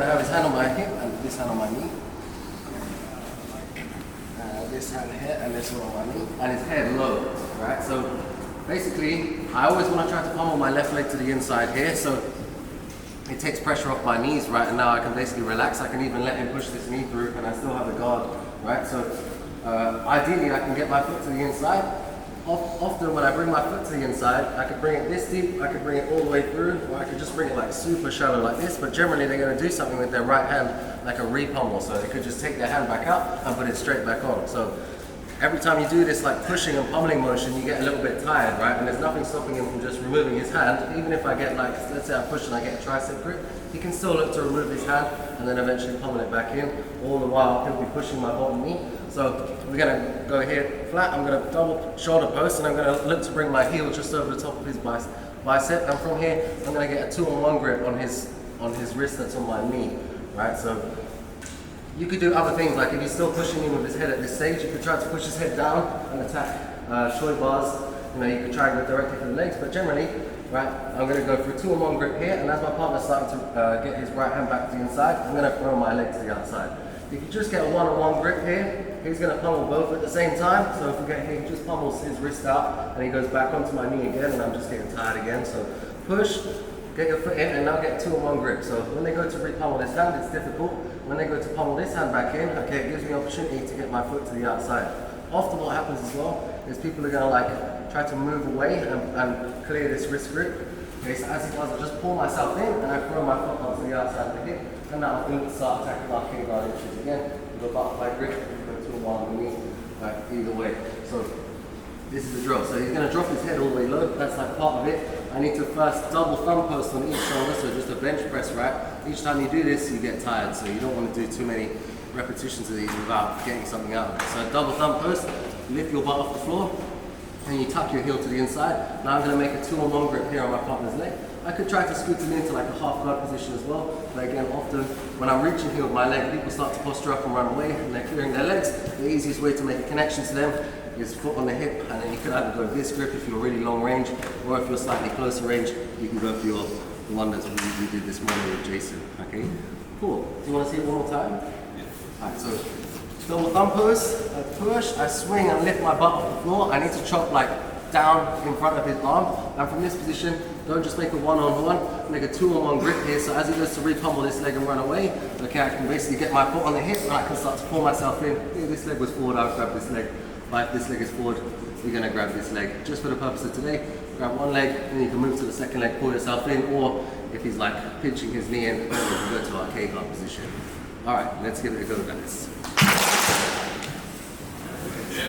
going to have his hand on my hip and this hand on my knee. This hand here and this one on my knee. And his head low, right? So basically, I always want to try to pummel my left leg to the inside here. So it takes pressure off my knees, right? And now I can basically relax. I can even let him push this knee through and I still have the guard, right? So ideally, I can get my foot to the inside. Often when I bring my foot to the inside, I could bring it this deep, I could bring it all the way through, or I could just bring it like super shallow like this, but generally they're going to do something with their right hand like a re-pummel, so they could just take their hand back out and put it straight back on. So every time you do this like pushing and pummeling motion, you get a little bit tired, right? And there's nothing stopping him from just removing his hand. Even if I get like, let's say I push and I get a tricep grip, he can still look to remove his hand and then eventually pummel it back in. All the while he'll be pushing my bottom knee. So we're gonna go here flat, I'm gonna double shoulder post and I'm gonna look to bring my heel just over the top of his bicep. And from here, I'm gonna get a 2-on-1 grip on his wrist that's on my knee, right? So you could do other things, like if he's still pushing in with his head at this stage, you could try to push his head down and attack shoy bars. You know, you could try and go directly for the legs, but generally, right, I'm going to go for a 2-on-1 grip here, and as my partner's starting to get his right hand back to the inside, I'm going to throw my leg to the outside. If you just get a 1-on-1 grip here, he's going to pummel both at the same time. So if we get here, he just pummels his wrist out, and he goes back onto my knee again, and I'm just getting tired again. So push, get your foot in, and now get a 2-on-1 grip. So when they go to re-pummel this hand, it's difficult. When they go to pummel this hand back in, okay, it gives me opportunity to get my foot to the outside. Often what happens as well is people are going to like try to move away and clear this wrist grip. Okay, so as he does, I just pull myself in and I throw my foot onto the outside of the hip, and now I'm going to start attacking our king guard inches again with a butterfly grip, go to a 1 on the knee, right, either way. So this is the drill. So he's going to drop his head all the way low, that's like part of it. I need to first double thumb post on each shoulder, so just a bench press, right? Each time you do this, you get tired, so you don't want to do too many repetitions of these without getting something out of it. So double thumb post, lift your butt off the floor, and you tuck your heel to the inside. Now I'm going to make a 2-on-1 grip here on my partner's leg. I could try to scoot him into like a half guard position as well, but again, often when I'm reaching here with my leg, people start to posture up and run away, and they're clearing their legs. The easiest way to make a connection to them is foot on the hip, and then you can either go this grip if you're really long range, or if you're slightly closer range, you can go for the one that we did this morning with Jason. Okay, cool. Do you want to see it one more time? Yeah. Alright, so double thumb pose, I push, I swing and lift my butt off the floor. I need to chop like down in front of his arm, and from this position, don't just make a 1-on-1, make a 2-on-1 grip here, so as he goes to re-pummel this leg and run away, okay, I can basically get my foot on the hip and I can start to pull myself in. If this leg was forward, I'll grab this leg. But if this leg is forward, you're going to grab this leg. Just for the purpose of today, grab one leg, then you can move to the second leg, pull yourself in, or if he's like pinching his knee in, you can go to our K-guard position. Alright, let's give it a go, guys.